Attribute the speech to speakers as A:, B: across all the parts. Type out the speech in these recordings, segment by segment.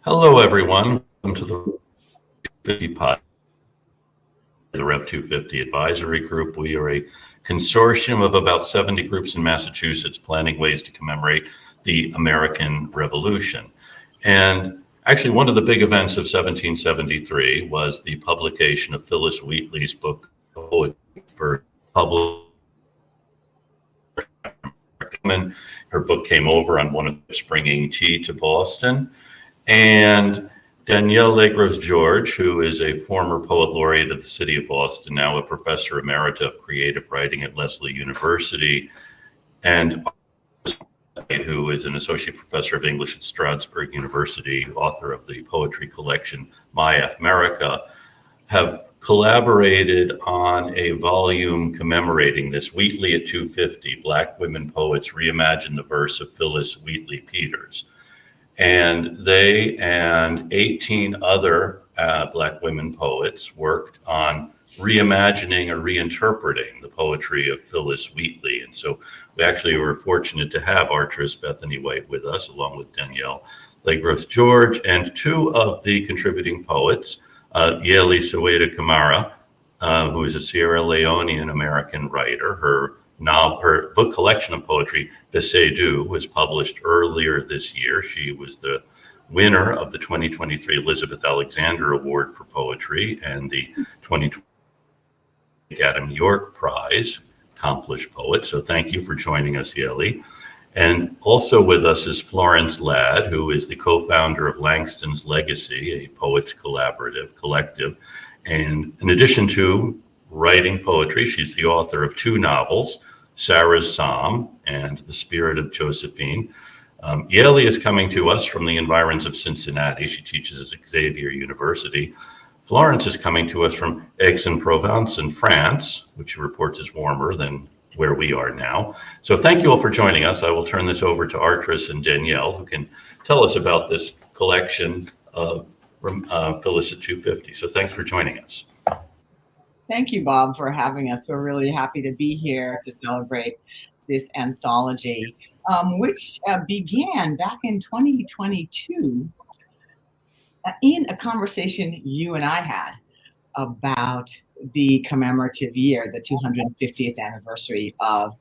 A: Hello, everyone. Welcome to the 50 Pod, the Rev 250 Advisory Group. We are a consortium of about 70 groups in Massachusetts planning ways to commemorate the American Revolution. And actually, one of the big events of 1773 was the publication of Phillis Wheatley's book, Poetic, for public. Her book came over on one of the springing tea to Boston. And Danielle Legros George, who is a former poet laureate of the city of Boston, now a professor emerita of creative writing at Lesley University, and who is an associate professor of English at Stroudsburg University, author of the poetry collection My America, have collaborated on a volume commemorating this, Wheatley at 250, Black Women Poets Reimagine the Verse of Phillis Wheatley Peters. And they and 18 other Black women poets worked on reimagining or reinterpreting the poetry of Phillis Wheatley. And so we actually were fortunate to have Artress, Bethany with us, along with Danielle Legros George, and two of the contributing poets, Yeli Soweto Kamara, who is a Sierra Leonean American writer. Her book collection of poetry, Besedu, was published earlier this year. She was the winner of the 2023 Elizabeth Alexander Award for Poetry and the 2020 Academy York Prize, accomplished poet. So thank you for joining us, Yeli. And also with us is Florence Ladd, who is the co-founder of Langston's Legacy, a poets collective. And in addition to writing poetry, she's the author of two novels, Sarah's Psalm and The Spirit of Josephine. Yeli is coming to us from the environs of Cincinnati. She teaches at Xavier University. Florence is coming to us from Aix-en-Provence in France, which she reports is warmer than where we are now. So thank you all for joining us. I will turn this over to Artress and Danielle, who can tell us about this collection of Phillis at 250. So thanks for joining us.
B: Thank you, Bob, for having us. We're really happy to be here to celebrate this anthology, which began back in 2022 in a conversation you and I had about the commemorative year, the 250th anniversary of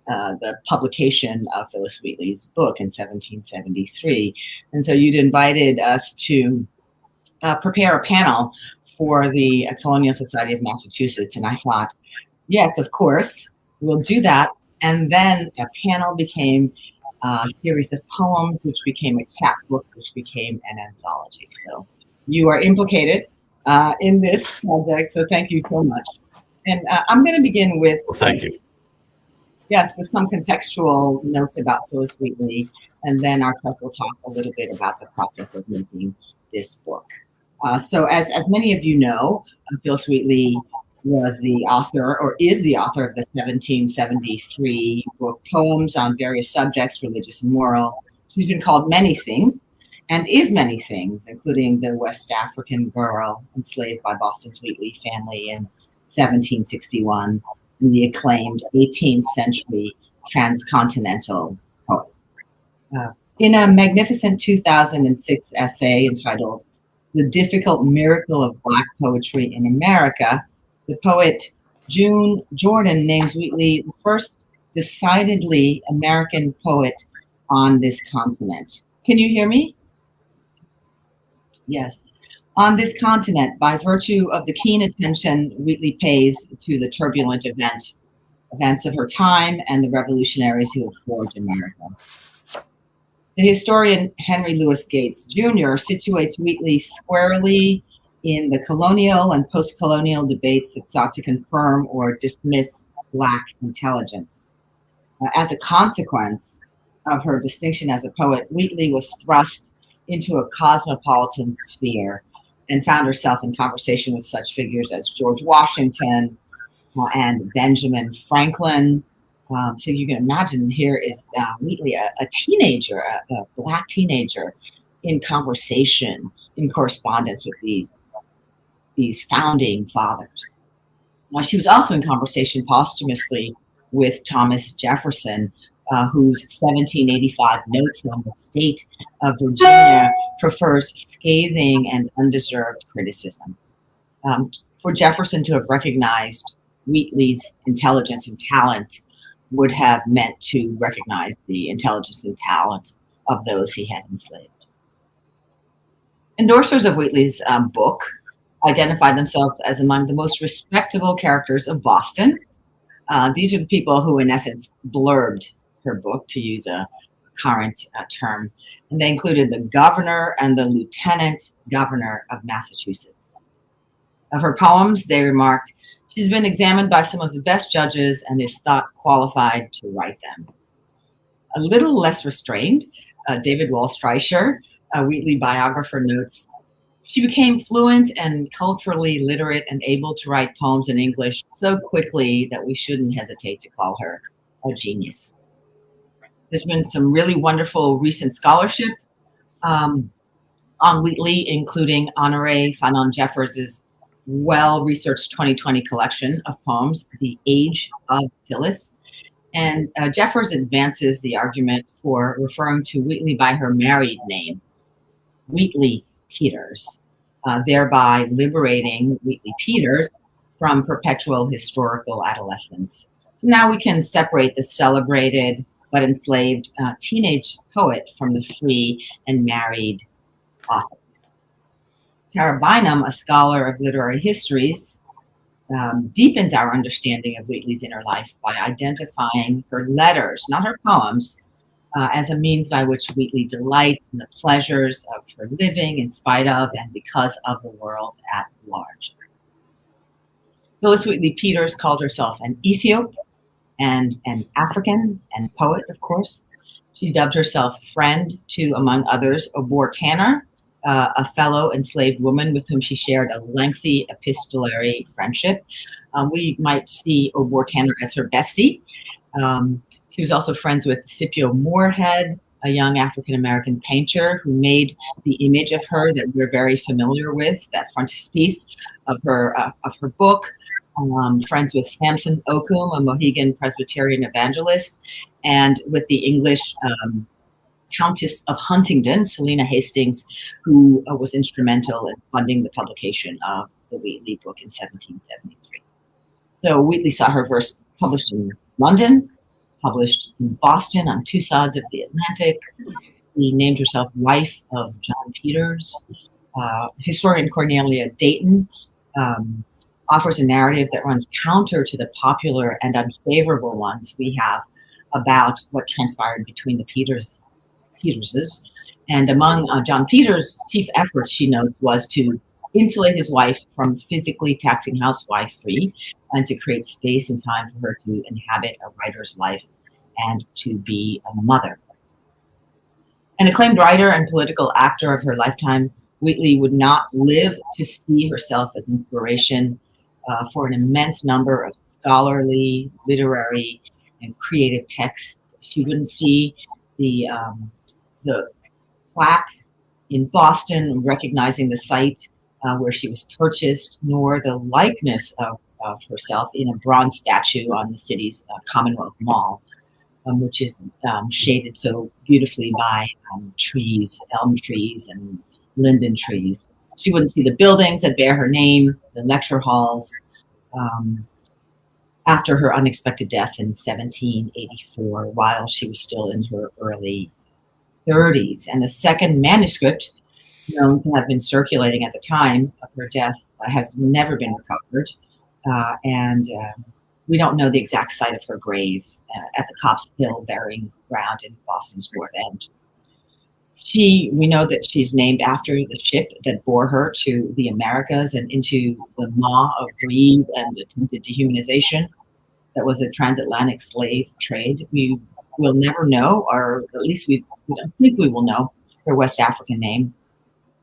B: the publication of Phillis Wheatley's book in 1773. And so you'd invited us to prepare a panel for the Colonial Society of Massachusetts. And I thought, yes, of course, we'll do that. And then a panel became a series of poems, which became a chapbook, which became an anthology. So you are implicated in this project. So thank you so much. And I'm going to begin with,
A: well, thank you.
B: Yes, with some contextual notes about Phillis Wheatley. And then Artress will talk a little bit about the process of making this book. So as many of you know, Phillis Wheatley was the author, or is the author, of the 1773 book Poems on Various Subjects, Religious and Moral. She's been called many things, and is many things, including the West African girl enslaved by Boston's Wheatley family in 1761, and the acclaimed 18th century transcontinental poet. In a magnificent 2006 essay entitled The Difficult Miracle of Black Poetry in America, the poet June Jordan names Wheatley the first decidedly American poet on this continent. Can you hear me? Yes. On this continent, by virtue of the keen attention Wheatley pays to the turbulent events of her time and the revolutionaries who have forged America. The historian Henry Louis Gates Jr. situates Wheatley squarely in the colonial and post-colonial debates that sought to confirm or dismiss Black intelligence. As a consequence of her distinction as a poet, Wheatley was thrust into a cosmopolitan sphere and found herself in conversation with such figures as George Washington and Benjamin Franklin. So you can imagine here is Wheatley, a teenager, a Black teenager, in conversation, in correspondence with these founding fathers. She was also in conversation posthumously with Thomas Jefferson, whose 1785 Notes on the State of Virginia prefers scathing and undeserved criticism. For Jefferson to have recognized Wheatley's intelligence and talent would have meant to recognize the intelligence and talent of those he had enslaved. Endorsers of Wheatley's book identified themselves as among the most respectable characters of Boston. These are the people who, in essence, blurbed her book, to use a current term, and they included the governor and the lieutenant governor of Massachusetts. Of her poems, they remarked, "She's been examined by some of the best judges and is thought qualified to write them." A little less restrained, David Walstreicher, a Wheatley biographer, notes, "She became fluent and culturally literate and able to write poems in English so quickly that we shouldn't hesitate to call her a genius." There's been some really wonderful recent scholarship on Wheatley, including Honoré Fanon Jeffers' well-researched 2020 collection of poems, The Age of Phillis. And Jeffers advances the argument for referring to Wheatley by her married name, Wheatley Peters, thereby liberating Wheatley Peters from perpetual historical adolescence. So now we can separate the celebrated but enslaved teenage poet from the free and married author. Tara Bynum, a scholar of literary histories, deepens our understanding of Wheatley's inner life by identifying her letters, not her poems, as a means by which Wheatley delights in the pleasures of her living in spite of and because of the world at large. Phillis Wheatley Peters called herself an Ethiop and an African and poet, of course. She dubbed herself friend to, among others, Obor Tanner, a fellow enslaved woman with whom she shared a lengthy epistolary friendship. We might see Obor Tanner as her bestie. She was also friends with Scipio Moorhead, a young African-American painter who made the image of her that we're very familiar with, that frontispiece of her book. Friends with Samson Okum, a Mohegan Presbyterian evangelist, and with the English Countess of Huntingdon, Selina Hastings, who was instrumental in funding the publication of the Wheatley book in 1773. So Wheatley saw her verse published in London, published in Boston on two sides of the Atlantic. She named herself wife of John Peters. Historian Cornelia Dayton offers a narrative that runs counter to the popular and unfavorable ones we have about what transpired between the Peterses. And among John Peters' chief efforts, she notes, was to insulate his wife from physically taxing housewifery and to create space and time for her to inhabit a writer's life and to be a mother. An acclaimed writer and political actor of her lifetime, Wheatley would not live to see herself as inspiration for an immense number of scholarly, literary, and creative texts. She wouldn't see the plaque in Boston recognizing the site where she was purchased, nor the likeness of herself in a bronze statue on the city's Commonwealth Mall, which is shaded so beautifully by trees, elm trees and linden trees. She wouldn't see the buildings that bear her name, the lecture halls, after her unexpected death in 1784, while she was still in her early 30s. And a second manuscript, known to have been circulating at the time of her death, has never been recovered. And we don't know the exact site of her grave at the Copp's Hill Burying Ground in Boston's North End. We know that she's named after the ship that bore her to the Americas and into the maw of greed and attempted dehumanization that was a transatlantic slave trade. We will never know, or at least we don't think we will know, her West African name,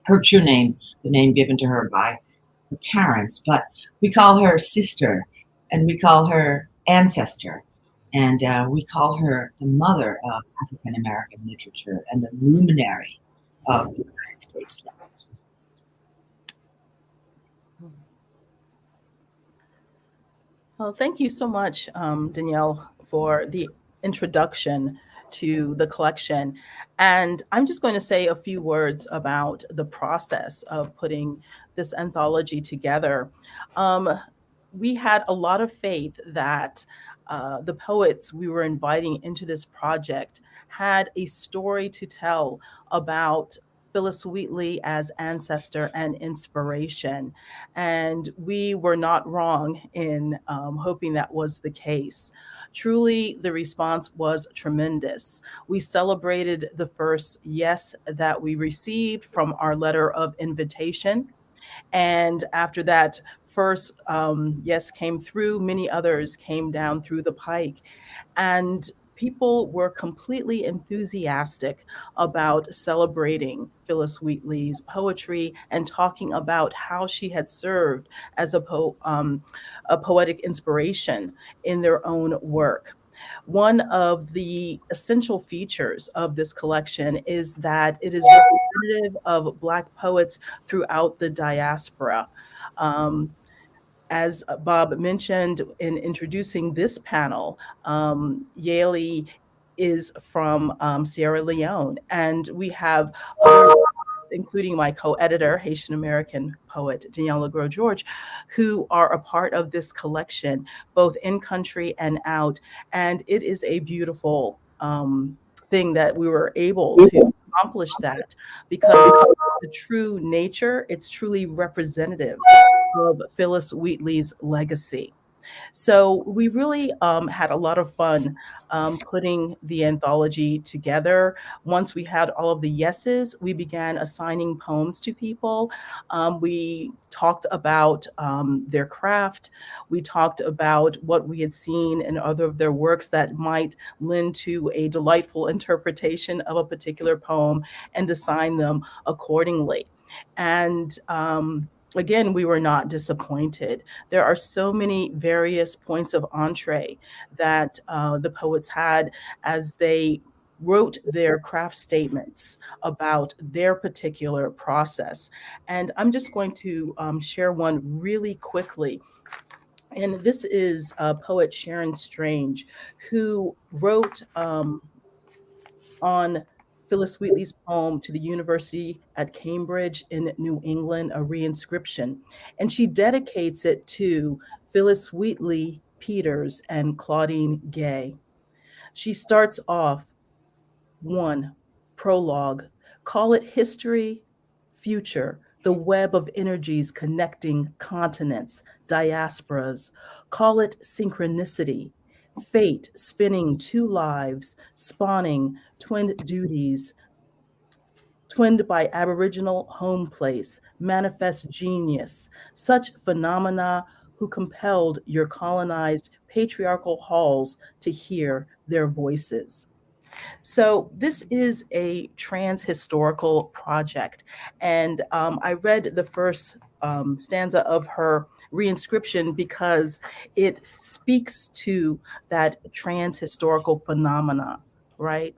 B: her true name, the name given to her by her parents. But we call her sister, and we call her ancestor, and we call her the mother of African American literature and the luminary of the United States letters.
C: Well, thank you so much, Danielle, for the introduction to the collection. And I'm just going to say a few words about the process of putting this anthology together. We had a lot of faith that the poets we were inviting into this project had a story to tell about Phillis Wheatley as ancestor and inspiration. And we were not wrong in hoping that was the case. Truly, the response was tremendous. We celebrated the first yes that we received from our letter of invitation. And after that first yes came through, many others came down through the pike. And people were completely enthusiastic about celebrating Phillis Wheatley's poetry and talking about how she had served as a poetic inspiration in their own work. One of the essential features of this collection is that it is representative of Black poets throughout the diaspora. Um, as Bob mentioned in introducing this panel, Yaley is from Sierra Leone, and we have other, including my co-editor, Haitian American poet Danielle Legros George, who are a part of this collection, both in country and out. And it is a beautiful thing that we were able to accomplish that, because the true nature, it's truly representative of Phillis Wheatley's legacy. So we really had a lot of fun putting the anthology together. Once we had all of the yeses, we began assigning poems to people. We talked about their craft. We talked about what we had seen in other of their works that might lend to a delightful interpretation of a particular poem, and assign them accordingly. And again, we were not disappointed. There are so many various points of entree that the poets had as they wrote their craft statements about their particular process. And I'm just going to share one really quickly. And this is poet Sharon Strange, who wrote on Phillis Wheatley's poem to the University at Cambridge in New England, a reinscription. And she dedicates it to Phillis Wheatley Peters and Claudine Gay. She starts off, 1, prologue. Call it history, future, the web of energies connecting continents, diasporas. Call it synchronicity, fate spinning two lives, spawning twin duties, twinned by Aboriginal home place, manifest genius, such phenomena who compelled your colonized patriarchal halls to hear their voices. So this is a trans-historical project. And I read the first stanza of her reinscription because it speaks to that trans-historical phenomena, right?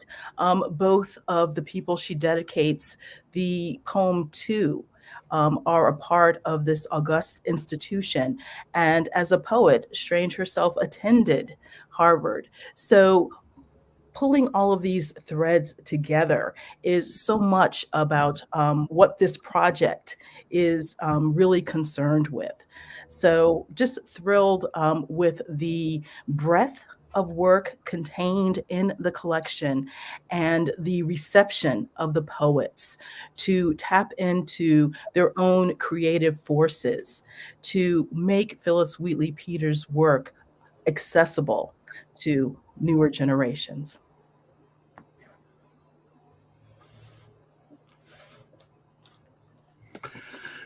C: Both of the people she dedicates the poem to are a part of this august institution. And as a poet, Strange herself attended Harvard. So pulling all of these threads together is so much about what this project is really concerned with. So just thrilled with the breadth of work contained in the collection and the reception of the poets to tap into their own creative forces to make Phillis Wheatley Peters' work accessible to newer generations.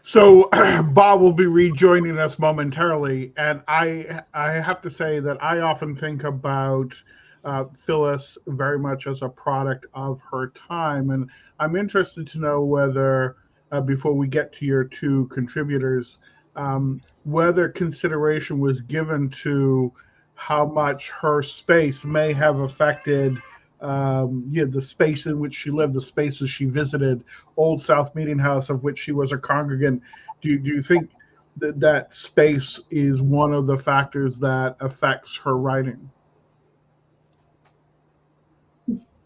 D: So Bob will be rejoining us momentarily, and I have to say that I often think about Phillis very much as a product of her time, and I'm interested to know whether, before we get to your two contributors, whether consideration was given to how much her space may have affected the space in which she lived, the spaces she visited, Old South Meeting House, of which she was a congregant. Do you think that that space is one of the factors that affects her writing?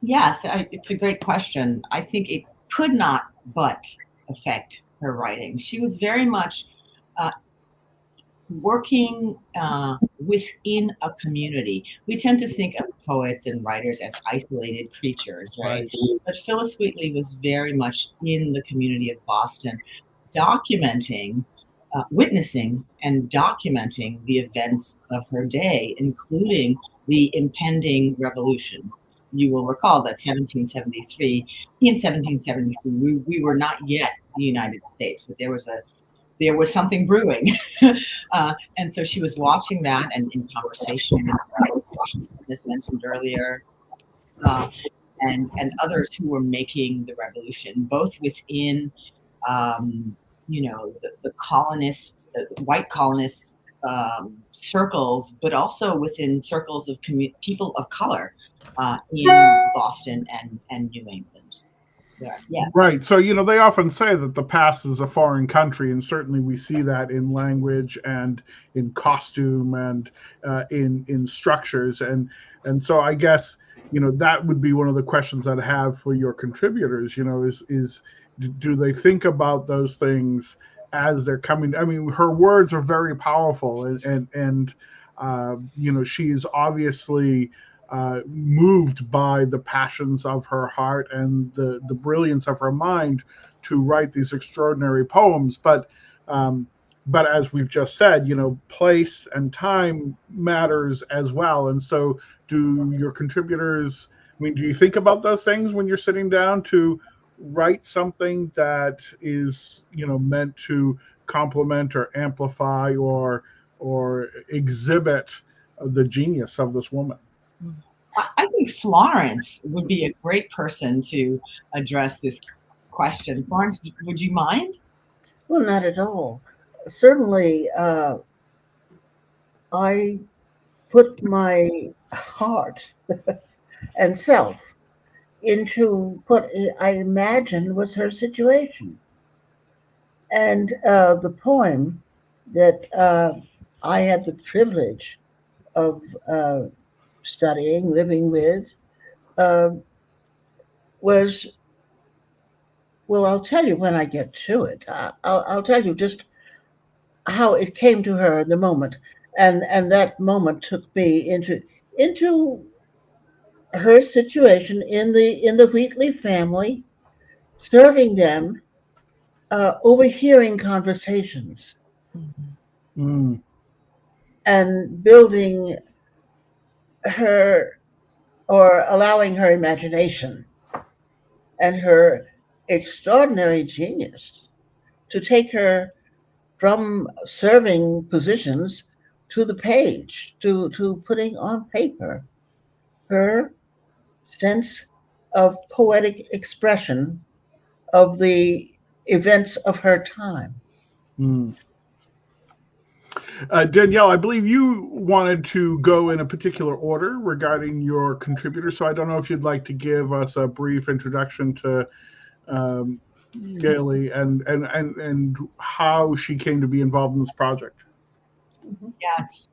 B: Yes, it's a great question. I think it could not but affect her writing. She was very much uh, working within a community. We tend to think of poets and writers as isolated creatures, right? But Phillis Wheatley was very much in the community of Boston, documenting, witnessing, and documenting the events of her day, including the impending revolution. You will recall that 1773, in 1773, we were not yet the United States, but there was something brewing. And so she was watching that and in conversation with Washington, as mentioned earlier, uh, and others who were making the revolution, both within, the colonists, white colonists circles, but also within circles of people of color in Boston and New England. Yeah. Yes.
D: Right. So, they often say that the past is a foreign country, and certainly we see that in language and in costume and in structures. And so I guess, that would be one of the questions I'd have for your contributors, is do they think about those things as they're coming? I mean, her words are very powerful, and she's obviously moved by the passions of her heart and the brilliance of her mind to write these extraordinary poems. But as we've just said, place and time matters as well. And so, do your contributors? I mean, do you think about those things when you're sitting down to write something that is, meant to complement or amplify or exhibit the genius of this woman?
B: I think Florence would be a great person to address this question. Florence, would you mind?
E: Well, not at all. Certainly, I put my heart and self into what I imagined was her situation. And the poem that I had the privilege of studying, living with, was, well, I'll tell you when I get to it. I'll tell you just how it came to her in the moment. And that moment took me into her situation in the Wheatley family, serving them, overhearing conversations, and building her, or allowing her imagination and her extraordinary genius to take her from serving positions to the page, to putting on paper her sense of poetic expression of the events of her time.
D: Danielle, I believe you wanted to go in a particular order regarding your contributor. So I don't know if you'd like to give us a brief introduction to Gailey and how she came to be involved in this project.
B: Yes.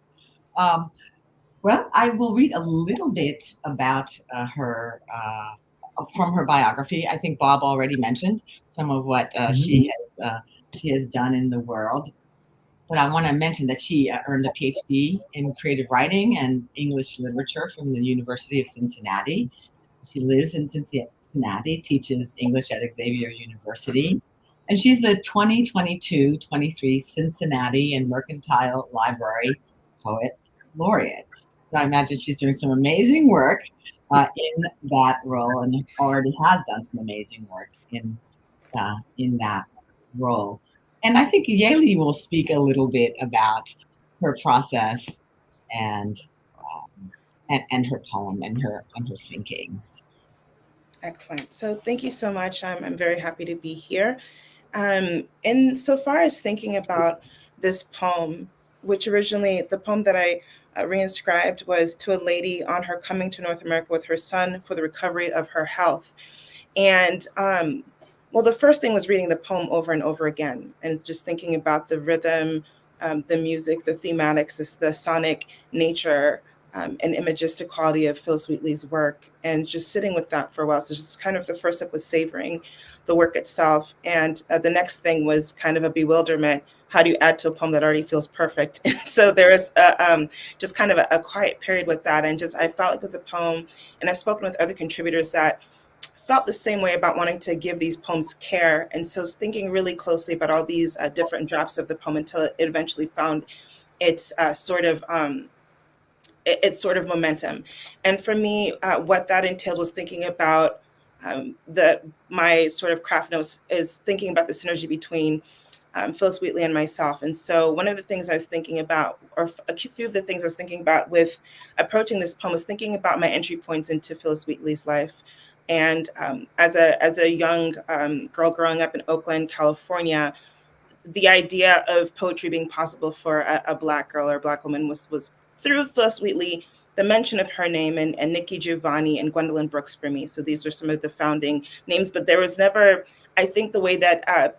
B: Well, I will read a little bit about her from her biography. I think Bob already mentioned some of what she has done in the world. But I want to mention that she earned a PhD in creative writing and English literature from the University of Cincinnati. She lives in Cincinnati, teaches English at Xavier University. And she's the 2022-23 Cincinnati and Mercantile Library Poet Laureate. So I imagine she's doing some amazing work in that role, and already has done some amazing work in that role. And I think Yaeli will speak a little bit about her process and her poem and her thinking.
F: Excellent. So thank you so much. I'm very happy to be here. And so far as thinking about this poem, which originally the poem that I reinscribed was to a lady on her coming to North America with her son for the recovery of her health. And well, the first thing was reading the poem over and over again and just thinking about the rhythm, the music, the thematics, the sonic nature and imagistic quality of Phillis Wheatley's work, and just sitting with that for a while. So just kind of the first step was savoring the work itself. And the next thing was kind of a bewilderment. How do you add to a poem that already feels perfect? So there was just kind of a quiet period with that. And just, I felt like it was a poem, and I've spoken with other contributors that felt the same way about wanting to give these poems care. And so I was thinking really closely about all these different drafts of the poem until it eventually found its its sort of momentum. And for me, what that entailed was thinking about my sort of craft notes is thinking about the synergy between Phillis Wheatley and myself. And so one of the things I was thinking about, or a few of the things I was thinking about with approaching this poem, was thinking about my entry points into Phillis Wheatley's life. And as a young girl growing up in Oakland, California, the idea of poetry being possible for a Black girl or a Black woman was through Phillis Wheatley, the mention of her name, and Nikki Giovanni and Gwendolyn Brooks for me. So these are some of the founding names, but there was never, I think the way that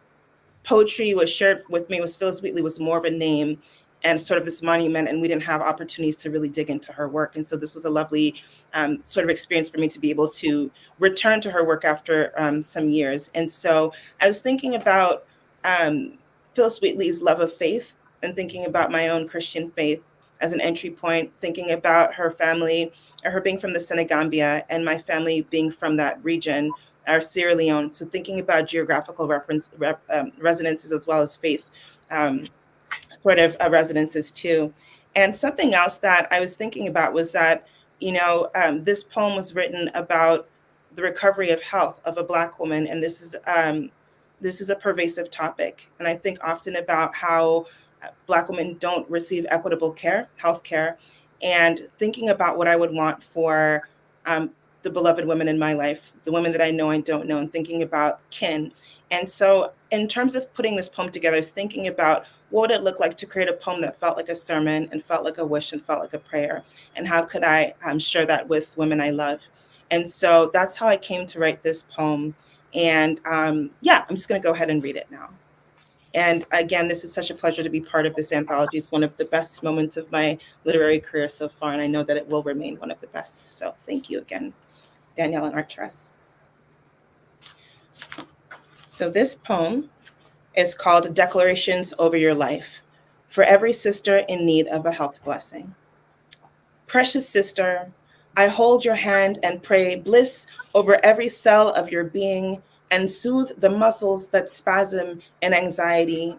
F: poetry was shared with me was Phillis Wheatley was more of a name and sort of this monument, and we didn't have opportunities to really dig into her work. And so this was a lovely sort of experience for me to be able to return to her work after some years. And so I was thinking about Phillis Wheatley's love of faith, and thinking about my own Christian faith as an entry point, thinking about her family, or her being from the Senegambia, and my family being from that region, or Sierra Leone. So thinking about geographical resonances as well as faith resonances too. And something else that I was thinking about was that, this poem was written about the recovery of health of a Black woman, and this is a pervasive topic. And I think often about how Black women don't receive equitable care, health care, and thinking about what I would want for the beloved women in my life, the women that I know and don't know, and thinking about kin. And so in terms of putting this poem together, I was thinking about what would it look like to create a poem that felt like a sermon and felt like a wish and felt like a prayer, and how could I share that with women I love. And so that's how I came to write this poem. And I'm just going to go ahead and read it now. And again, this is such a pleasure to be part of this anthology. It's one of the best moments of my literary career so far, and I know that it will remain one of the best. So thank you again, Danielle and Artress. So this poem is called Declarations Over Your Life, for every sister in need of a health blessing. Precious sister, I hold your hand and pray bliss over every cell of your being, and soothe the muscles that spasm in anxiety.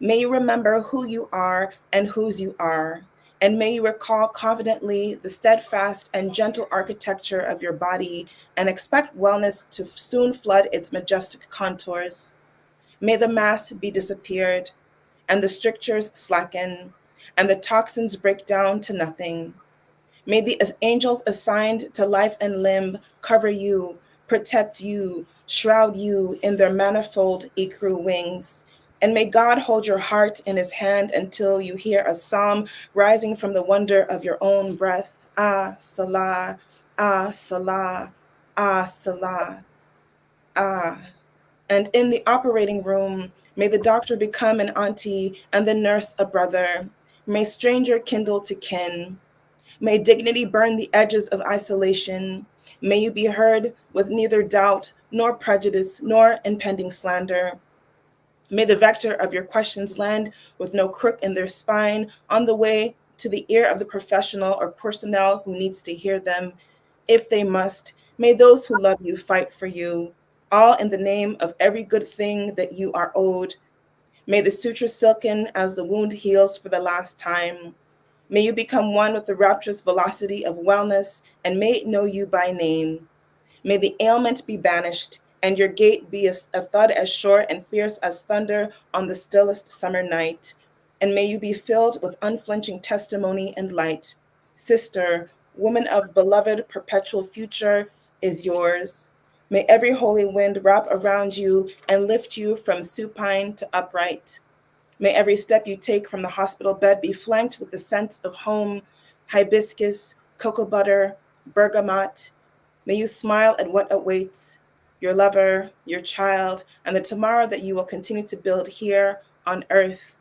F: May you remember who you are and whose you are, and may you recall confidently the steadfast and gentle architecture of your body, and expect wellness to soon flood its majestic contours. May the mass be disappeared, and the strictures slacken, and the toxins break down to nothing. May the angels assigned to life and limb cover you, protect you, shroud you in their manifold ecru wings. And may God hold your heart in his hand until you hear a psalm rising from the wonder of your own breath. Ah, Salah, ah, Salah, ah, Salah, ah. And in the operating room, may the doctor become an auntie and the nurse a brother. May stranger kindle to kin. May dignity burn the edges of isolation. May you be heard with neither doubt, nor prejudice, nor impending slander. May the vector of your questions land with no crook in their spine on the way to the ear of the professional or personnel who needs to hear them. If they must, may those who love you fight for you, all in the name of every good thing that you are owed. May the suture silken as the wound heals for the last time. May you become one with the rapturous velocity of wellness, and may it know you by name. May the ailment be banished, and your gait be a thud as short and fierce as thunder on the stillest summer night. And may you be filled with unflinching testimony and light. Sister, woman of beloved perpetual future is yours. May every holy wind wrap around you and lift you from supine to upright. May every step you take from the hospital bed be flanked with the scents of home, hibiscus, cocoa butter, bergamot. May you smile at what awaits, your lover, your child, and the tomorrow that you will continue to build here on earth.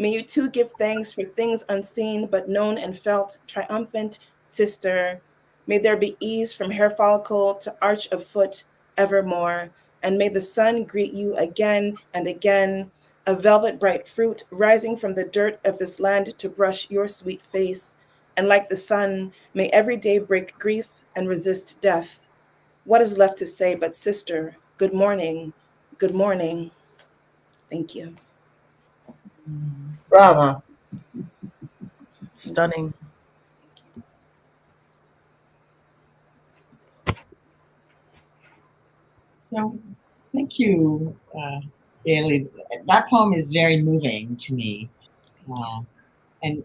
F: May you too give thanks for things unseen but known and felt, triumphant sister. May there be ease from hair follicle to arch of foot evermore, and may the sun greet you again and again, a velvet bright fruit rising from the dirt of this land to brush your sweet face. And like the sun, may every day break grief and resist death. What is left to say but sister, good morning, good morning. Thank you.
E: Bravo.
C: Stunning.
B: So, thank you, Bailey. That poem is very moving to me, and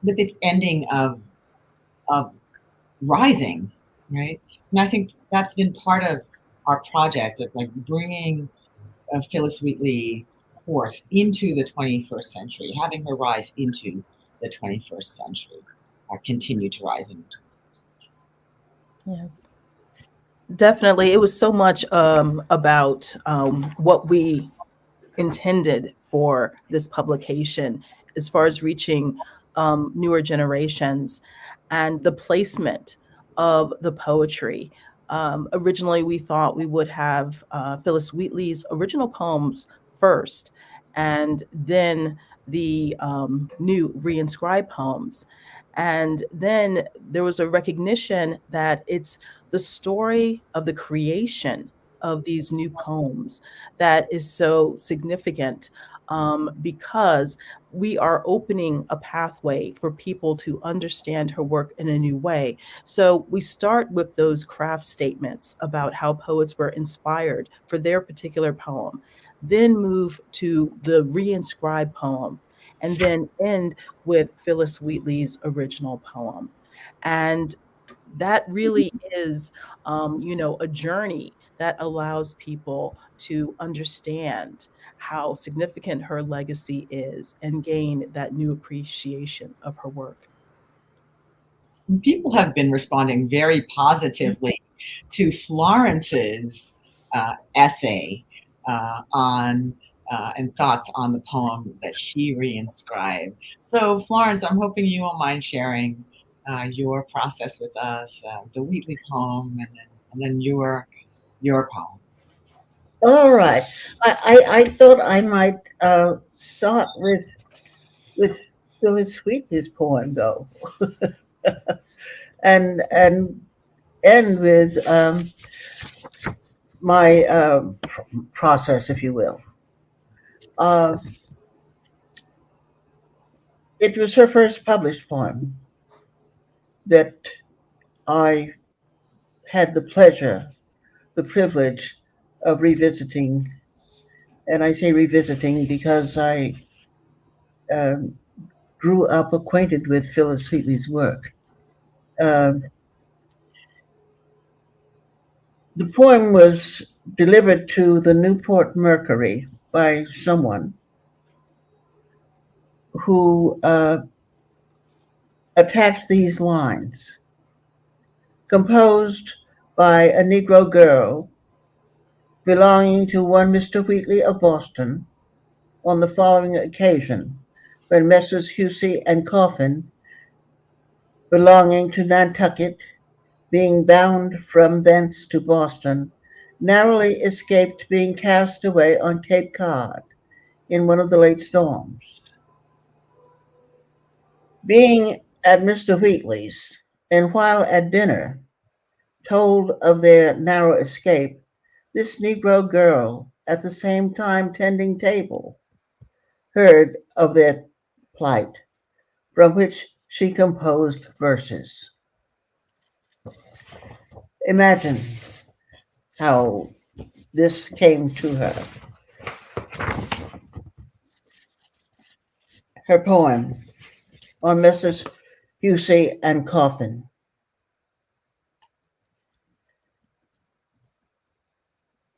B: with its ending of rising, right? And I think that's been part of our project of like bringing Phillis Wheatley forth into the 21st century, having her rise into the 21st century, or continue to rise into the 21st century.
C: Yes. Definitely. It was so much about what we intended for this publication as far as reaching newer generations and the placement of the poetry. Originally, we thought we would have Phillis Wheatley's original poems first, and then the new reinscribed poems. And then there was a recognition that it's the story of the creation of these new poems that is so significant, because we are opening a pathway for people to understand her work in a new way. So we start with those craft statements about how poets were inspired for their particular poem, then move to the reinscribed poem, and then end with Phillis Wheatley's original poem. And that really is, a journey that allows people to understand how significant her legacy is and gain that new appreciation of her work.
B: People have been responding very positively to Florence's essay on and thoughts on the poem that she reinscribed. So, Florence, I'm hoping you won't mind sharing your process with us, the Wheatley poem, and then your poem.
E: All right. I thought I might start with Phillis Wheatley's poem, though, and end with my process, if you will. It was her first published poem that I had the pleasure, the privilege of revisiting. And I say revisiting because I grew up acquainted with Phillis Wheatley's work. The poem was delivered to the Newport Mercury by someone who attached these lines: composed by a Negro girl belonging to one Mr. Wheatley of Boston on the following occasion, when Messrs. Hussey and Coffin, belonging to Nantucket, being bound from thence to Boston, narrowly escaped being cast away on Cape Cod in one of the late storms. Being at Mr. Wheatley's, and while at dinner, told of their narrow escape, this Negro girl, at the same time tending table, heard of their plight, from which she composed verses. Imagine how this came to her. Her poem on Messrs. Hussey and Coffin.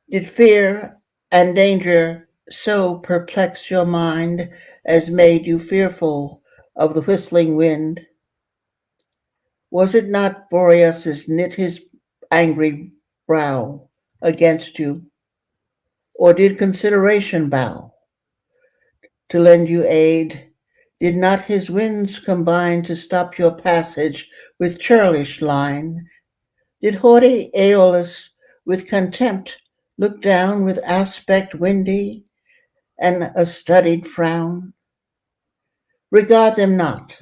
E: Did fear and danger so perplex your mind as made you fearful of the whistling wind? Was it not Boreas knit his angry brow against you? Or did consideration bow to lend you aid? Did not his winds combine to stop your passage with churlish line? Did haughty Aeolus with contempt look down with aspect windy and a studied frown? Regard them not.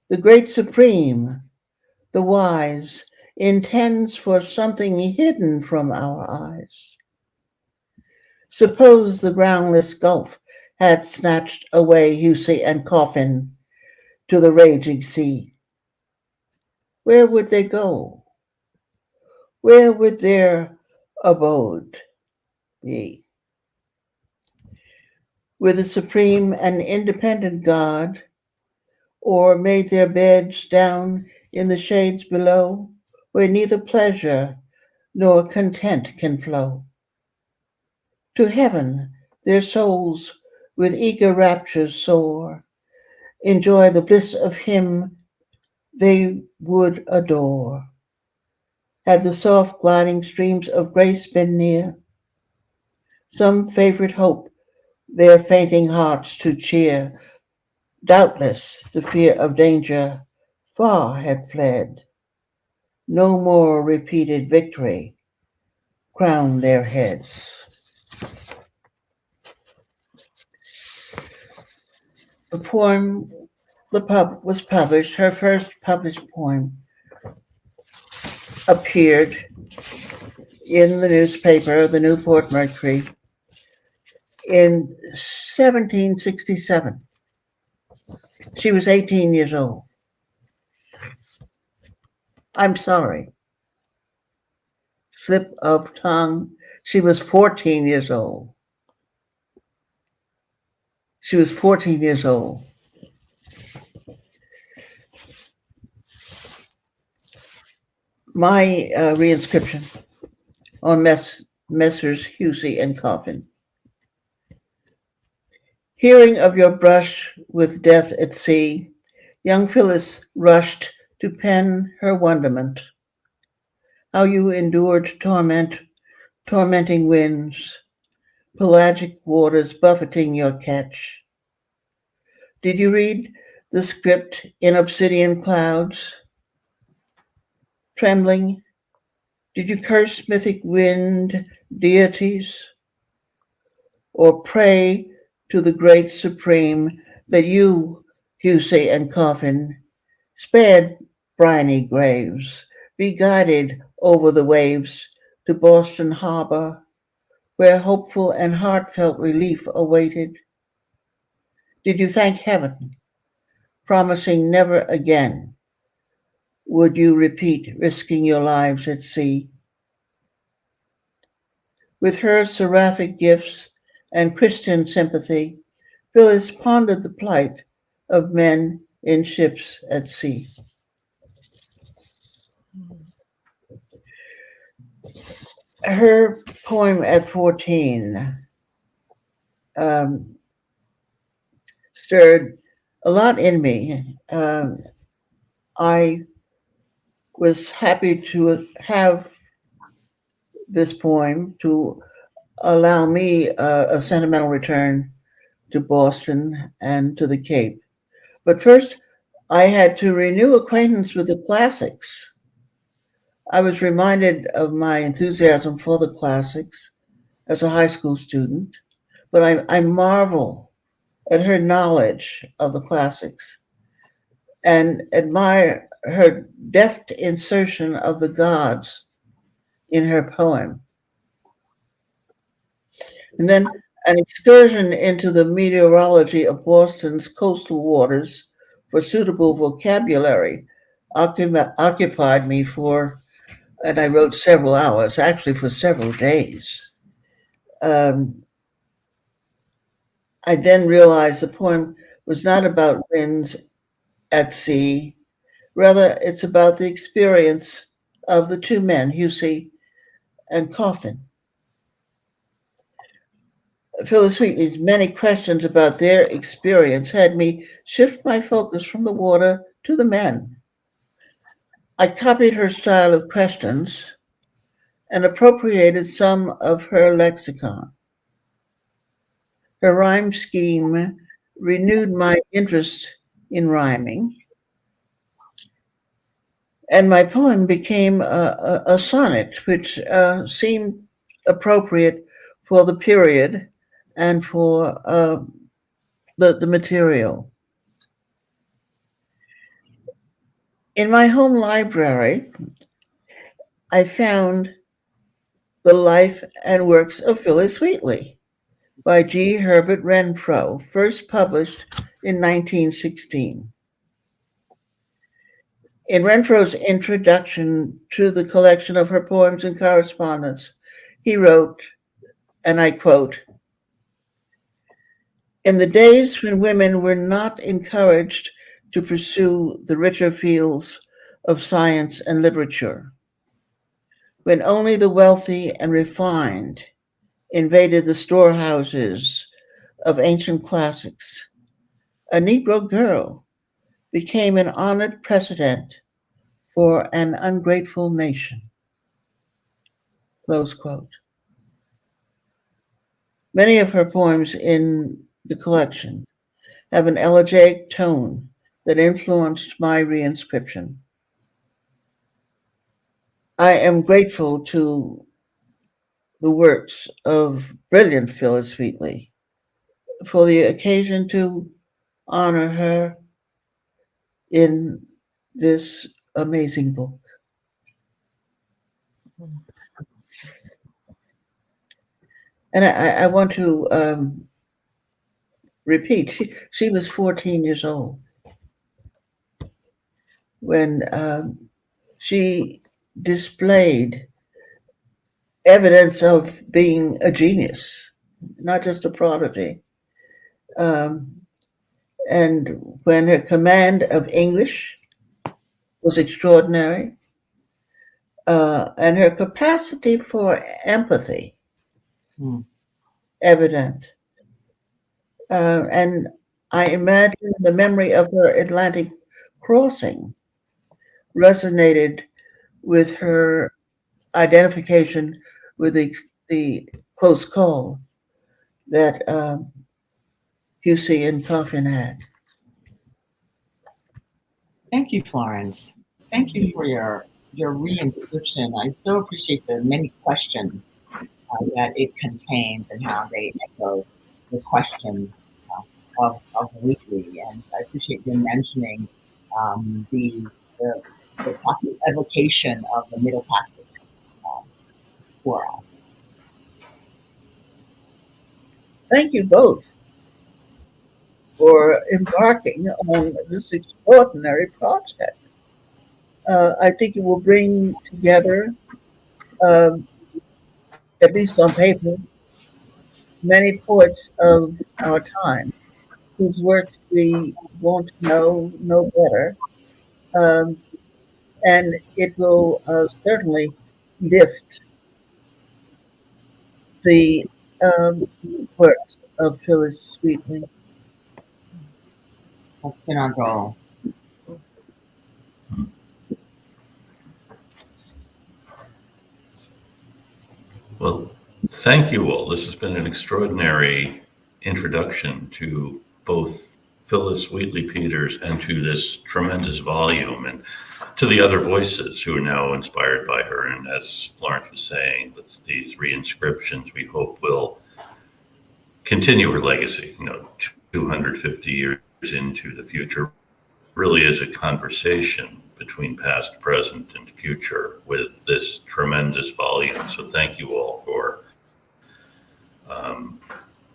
E: The great supreme, the wise, intends for something hidden from our eyes. Suppose the groundless gulf had snatched away Husey and Coffin to the raging sea. Where would they go? Where would their abode be? With a supreme and independent God, or made their beds down in the shades below, where neither pleasure nor content can flow? To heaven their souls with eager raptures soar, enjoy the bliss of him they would adore. Had the soft gliding streams of grace been near, some favorite hope their fainting hearts to cheer, doubtless the fear of danger far had fled. No more repeated victory crowned their heads. The poem was published, her first published poem appeared in the newspaper, the Newport Mercury, in 1767. She was 18 years old. I'm sorry. Slip of tongue. She was 14 years old. She was 14 years old. My reinscription on Messrs. Husey and Coffin. Hearing of your brush with death at sea, young Phillis rushed to pen her wonderment. How you endured tormenting winds, pelagic waters buffeting your catch. Did you read the script in obsidian clouds? Trembling, did you curse mythic wind deities? Or pray to the great supreme that you, Husey and Coffin, spared briny graves, be guided over the waves to Boston Harbor, where hopeful and heartfelt relief awaited? Did you thank heaven, promising never again would you repeat risking your lives at sea? With her seraphic gifts and Christian sympathy, Phillis pondered the plight of men in ships at sea. Her poem at 14 stirred a lot in me. I was happy to have this poem to allow me a sentimental return to Boston and to the Cape. But first, I had to renew acquaintance with the classics. I was reminded of my enthusiasm for the classics as a high school student, but I marvel at her knowledge of the classics and admire her deft insertion of the gods in her poem. And then an excursion into the meteorology of Boston's coastal waters for suitable vocabulary occupied me for, and I wrote several hours, actually for several days. I then realized the poem was not about winds at sea. Rather, it's about the experience of the two men, Husey and Coffin. Phillis Wheatley's many questions about their experience had me shift my focus from the water to the men. I copied her style of questions and appropriated some of her lexicon. Her rhyme scheme renewed my interest in rhyming, and my poem became a sonnet, which seemed appropriate for the period and for the material. In my home library, I found The Life and Works of Phillis Wheatley by G. Herbert Renfro, first published in 1916. In Renfro's introduction to the collection of her poems and correspondence, he wrote, and I quote, "In the days when women were not encouraged to pursue the richer fields of science and literature, when only the wealthy and refined invaded the storehouses of ancient classics, a Negro girl became an honored precedent for an ungrateful nation." Close quote. Many of her poems in the collection have an elegiac tone that influenced my reinscription. I am grateful to the works of brilliant Phillis Wheatley for the occasion to honor her in this amazing book. And I want to repeat, she was 14 years old when she displayed evidence of being a genius, not just a prodigy. And when her command of English was extraordinary, and her capacity for empathy evident. And I imagine the memory of her Atlantic crossing resonated with her identification with the close call that Pusey and Coffin had.
B: Thank you, Florence. Thank you for your reinscription. I so appreciate the many questions that it contains and how they echo the questions of Wheatley. And I appreciate you mentioning the possible evocation of the Middle Passage for us.
E: Thank you both for embarking on this extraordinary project. I think it will bring together, at least on paper, many poets of our time whose works we want to know better. And it will certainly lift the works of Phillis Wheatley.
B: That's been our goal.
A: Well, thank you all. This has been an extraordinary introduction to both Phillis Wheatley Peters and to this tremendous volume, and to the other voices who are now inspired by her. And as Florence was saying, these reinscriptions we hope will continue her legacy, 250 years into the future. Really is a conversation between past, present, and future with this tremendous volume. So thank you all for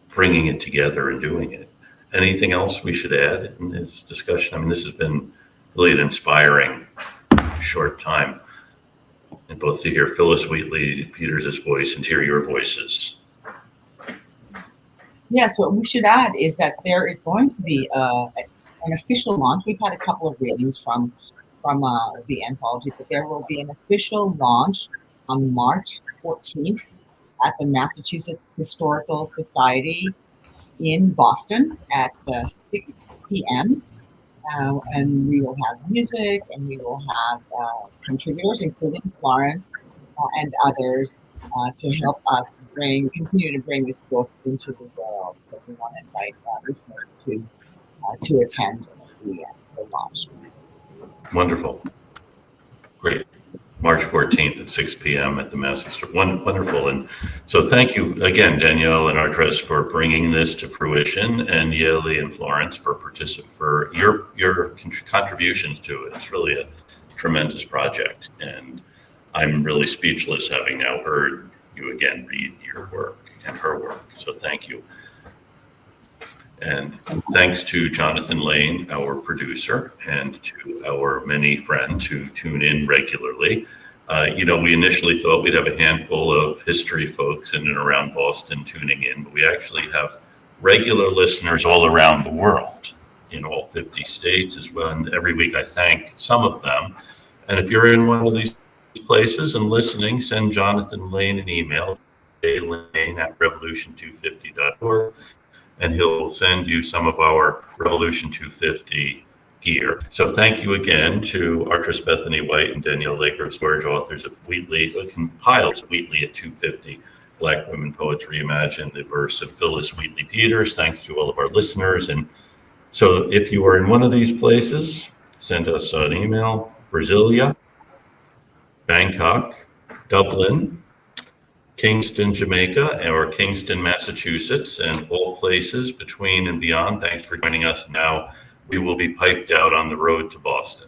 A: bringing it together and doing it. Anything else we should add in this discussion? I mean, this has been really an inspiring short time, and both to hear Phillis Wheatley Peters' voice and to hear your voices.
B: Yes, what we should add is that there is going to be an official launch. We've had a couple of readings from the anthology, but there will be an official launch on March 14th at the Massachusetts Historical Society in Boston at 6 p.m. And we will have music, and we will have contributors, including Florence and others, to help us continue to bring this book into the world. world. So we want to invite listeners to attend the launch.
A: Wonderful. Great. March 14th at 6 p.m. at the Massachusetts. Wonderful. And so thank you again, Danielle and Artress, for bringing this to fruition, and Yeli and Florence for your contributions to it. It's really a tremendous project. And I'm really speechless having now heard you again read your work and her work. So thank you. And thanks to Jonathan Lane, our producer, and to our many friends who tune in regularly. We initially thought we'd have a handful of history folks in and around Boston tuning in, but we actually have regular listeners all around the world, in all 50 states as well. And every week I thank some of them. And if you're in one of these places and listening, send Jonathan Lane an email, lane@revolution250.org. and he'll send you some of our Revolution 250 gear. So thank you again to Artress, Bethany White, and Danielle Legros, George, authors of Wheatley, compiled Wheatley at 250, Black Women Poets Reimagine, the verse of Phillis Wheatley Peters. Thanks to all of our listeners. And so if you are in one of these places, send us an email: Brasilia, Bangkok, Dublin, Kingston, Jamaica, or Kingston, Massachusetts, and all places between and beyond. Thanks for joining us. Now we will be piped out on the road to Boston.